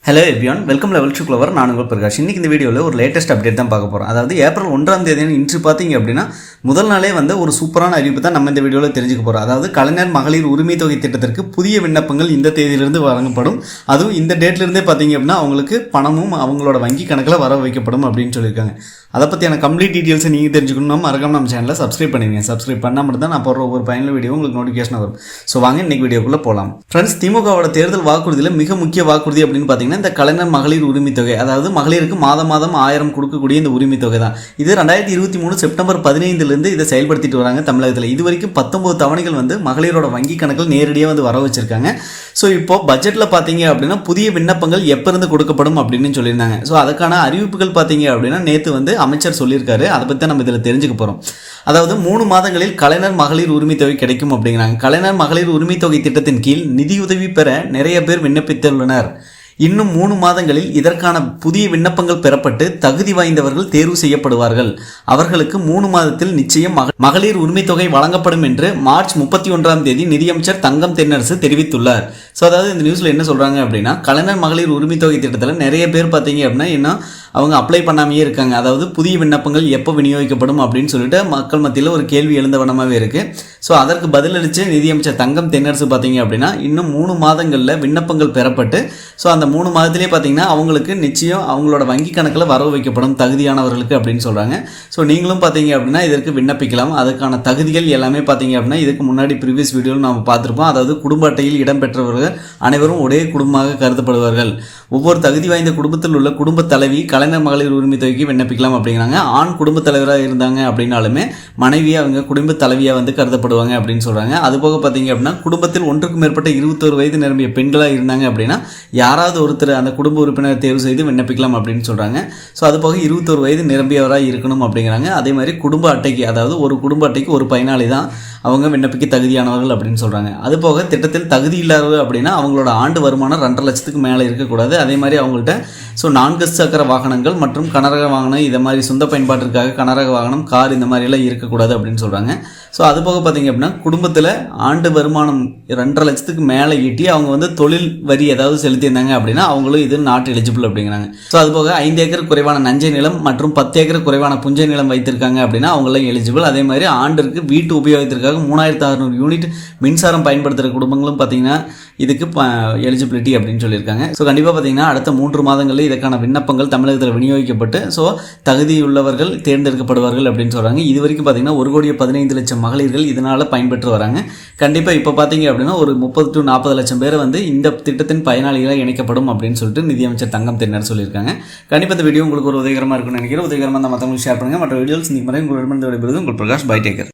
Hello everyone, welcome level to clover. நான் உங்கள் பிரகாஷ். இன்றைக்கி இந்த வீடியோவில் ஒரு லேட்டஸ்ட் அப்டேட் தான் பார்க்க போகிறோம். அதாவது ஏப்ரல் 1ஆம் தேதி இன்று பார்த்தீங்க அப்படின்னா முதல் நாளே ஒரு சூப்பரான அறிவிப்பு தான் நம்ம இந்த வீடியோவில் தெரிஞ்சுக்க போகிறோம். அதாவது கலைஞர் மகளிர் உரிமை தொகை திட்டத்திற்கு புதிய விண்ணப்பங்கள் இந்த தேதியிலிருந்து வழங்கப்படும். அதுவும் இந்த டேட்லேருந்தே பார்த்தீங்க அப்படின்னா அவங்களுக்கு பணமும் அவங்களோட வங்கி கணக்கில் வர வைக்கப்படும் அப்படின்னு சொல்லியிருக்காங்க. அதை பற்றியான கம்ப்ளீட் டீட்டெயில்ஸை நீங்கள் தெரிஞ்சுக்கணும். மறக்காம நம்ம சேனலை சப்ஸ்கிரைப் பண்ணிடுங்க. சப்ஸ்கிரைப் பண்ணால் மட்டும் தான் நான் போடுற ஒவ்வொரு பயனுள்ள வீடியோ உங்களுக்கு நோட்டிஃபிகேஷன் வரும். ஸோ வாங்க இன்றைக்கி வீடியோக்குள்ளே போகலாம். ஃப்ரெண்ட்ஸ், திமுகவோட தேர்தல் வாக்குறுதியில் மிக முக்கிய வாக்குறுதி அப்படின்னு பார்த்தீங்கன்னா இந்த கலைஞர் மகளிர் உரிமை தொகை, அதாவது மகளிருக்கு மாதம் 1000 கொடுக்கக்கூடிய இந்த உரிமை தொகை தான். இது 2023 செப்டம்பர் 15 இதை செயல்படுத்திட்டு வராங்க தமிழகத்தில். இது வரைக்கும் 19 தவணைகள் மகளிரோட வங்கி கணக்கில் நேரடியாக வர வச்சிருக்காங்க. ஸோ இப்போ பட்ஜெட்டில் பார்த்தீங்க அப்படின்னா புதிய விண்ணப்பங்கள் எப்போ இருந்து கொடுக்கப்படும் அப்படின்னு சொல்லியிருந்தாங்க. ஸோ அதுக்கான அறிவிப்புகள் பார்த்தீங்க அப்படின்னா நேற்று அமைச்சர் சொல்லியிருக்காரு. அதை பற்றி நம்ம இதில் தெரிஞ்சுக்க போகிறோம். அதாவது 3 மாதங்களில் கலைஞர் மகளிர் உரிமை தொகை கிடைக்கும் அப்படிங்கிறாங்க. கலைஞர் மகளிர் உரிமை தொகை திட்டத்தின் கீழ் நிதியுதவி பெற நிறைய பேர் விண்ணப்பித்துள்ளனர். இன்னும் 3 மாதங்களில் இதற்கான புதிய விண்ணப்பங்கள் பெறப்பட்டு தகுதி வாய்ந்தவர்கள் தேர்வு செய்யப்படுவார்கள். அவர்களுக்கு 3 மாதத்தில் நிச்சயம் மகளிர் உரிமை தொகை வழங்கப்படும் என்று மார்ச் 31ஆம் தேதி நிதியமைச்சர் தங்கம் தென்னரசு தெரிவித்துள்ளார். ஸோ அதாவது இந்த நியூஸில் என்ன சொல்கிறாங்க அப்படின்னா கலைஞர் மகளிர் உரிமை தொகை திட்டத்தில் நிறைய பேர் பார்த்தீங்க அப்படின்னா இன்னும் அவங்க அப்ளை பண்ணாமையே இருக்காங்க. அதாவது புதிய விண்ணப்பங்கள் எப்போ விநியோகிக்கப்படும் அப்படின்னு சொல்லிட்டு மக்கள் மத்தியில் ஒரு கேள்வி எழுந்த வண்ணமாகவே இருக்குது. ஸோ அதற்கு பதிலளித்து நிதியமைச்சர் தங்கம் தென்னரசு பார்த்தீங்க அப்படின்னா இன்னும் 3 மாதங்களில் விண்ணப்பங்கள் பெறப்பட்டு ஸோ அந்த 3 மாதத்திலே பார்த்தீங்கன்னா அவங்களுக்கு நிச்சயம் அவங்களோட வங்கி கணக்கில் வரவு வைக்கப்படும் தகுதியானவர்களுக்கு அப்படின்னு சொல்கிறாங்க. ஸோ நீங்களும் பார்த்தீங்க அப்படின்னா இதற்கு விண்ணப்பிக்கலாம். அதுக்கான தகுதிகள் எல்லாமே பார்த்தீங்க அப்படின்னா இதுக்கு முன்னாடி ப்ரீவியஸ் வீடியோவில் நம்ம பார்த்துருப்போம். அதாவது குடும்ப அட்டையில் இடம்பெற்றவர்கள் அனைவரும் ஒரே குடும்பமாக கருதப்படுவார்கள். ஒவ்வொரு தகுதி வாய்ந்த குடும்பத்தில் உள்ள குடும்ப தலைவி கலைஞர் மகளிர் உரிமை தொகைக்கு விண்ணப்பிக்கலாம் அப்படிங்கிறாங்க. ஆண் குடும்ப தலைவராக இருந்தாங்க அப்படின்னாலுமே மனைவியாக அவங்க குடும்ப தலைவியாக கருதப்படுவாங்க அப்படின்னு சொல்கிறாங்க. அதுபோக பார்த்தீங்க அப்படின்னா குடும்பத்தில் ஒன்றுக்கும் மேற்பட்ட 21 வயது நிரம்பிய பெண்களாக இருந்தாங்க அப்படின்னா யாராவது ஒருத்தர் அந்த குடும்ப உறுப்பினர் தேர்வு செய்து விண்ணப்பிக்கலாம் அப்படின்னு சொல்கிறாங்க. ஸோ அதுபோக 21 வயது நிரம்பியவராக இருக்கணும் அப்படிங்கிறாங்க. அதே மாதிரி குடும்ப அட்டைக்கு, அதாவது ஒரு குடும்ப அட்டைக்கு ஒரு பயனாளி தான் அவங்க விண்ணப்பிக்க தகுதியானவர்கள் அப்படின்னு சொல்கிறாங்க. அதுபோக திட்டத்தில் தகுதி இல்லாதவர்கள் அப்படின்னா அவங்களோட ஆண்டு வருமானம் 2.5 லட்சத்துக்கு மேலே இருக்கக்கூடாது. அதே மாதிரி அவங்கள்ட்ட 4 சக்கர வாகனங்கள் மற்றும் கனரக வாகனம், இதை மாதிரி சொந்த பயன்பாட்டிற்காக கனரக வாகனம், கார் இந்த மாதிரிலாம் இருக்கக்கூடாது அப்படின்னு சொல்கிறாங்க. ஸோ அதுபோக பார்த்தீங்க அப்படின்னா குடும்பத்தில் ஆண்டு வருமானம் 2.5 லட்சத்துக்கு மேலே ஈட்டி அவங்க தொழில் வரி ஏதாவது செலுத்தியிருந்தாங்க அப்படின்னா அவங்களும் இது நாட் எலிஜிபிள் அப்படிங்கிறாங்க. ஸோ அதுபோக 5 ஏக்கர் குறைவான நஞ்சை நிலம் மற்றும் 10 ஏக்கர் குறைவான புஞ்சை நிலம் வைத்திருக்காங்க அப்படின்னா அவங்களாம் எலிஜிபிள். அதே மாதிரி ஆண்டிற்கு வீட்டு உபயோகத்திற்காக 3600 யூனிட் மின்சாரம் பயன்படுத்துகிற குடும்பங்களும் பார்த்தீங்கன்னா இதுக்கு எலிஜிபிலிட்டி அப்படின்னு சொல்லியிருக்காங்க. ஸோ கண்டிப்பாக பார்த்தீங்கன்னா அடுத்த 3 மாதங்களில் இதற்கான விண்ணப்பங்கள் தமிழகத்தில் விநியோகிக்கப்பட்டு ஸோ தகுதியுள்ளவர்கள் தேர்ந்தெடுக்கப்படுவார்கள் அப்படின்னு சொல்கிறாங்க. இது வரைக்கும் பார்த்தீங்கன்னா 1,15,00,000 மகளிர்கள் இதனால் பயன்பெற்று வராங்க. கண்டிப்பாக இப்போ பார்த்தீங்க அப்படின்னா ஒரு 30 to 40 லட்சம் பேர் இந்த திட்டத்தின் பயனாளிகளாக இணைக்கப்படும் அப்படின்னு சொல்லிட்டு நிதியமைச்சர் தங்கம் தென்னரசு சொல்லியிருக்காங்க. கண்டிப்பாக இந்த வீடியோ உங்களுக்கு ஒரு உதவிகரமாக இருக்கும்னு நினைக்கிறேன். உதவிகரமாக மற்றவங்களுக்கு ஷேர் பண்ணுங்கள். மற்ற வீடியோஸ் நீங்கள் உங்களிடமிருந்து விடைபெறுவது உங்கள் பிரகாஷ். By, take care.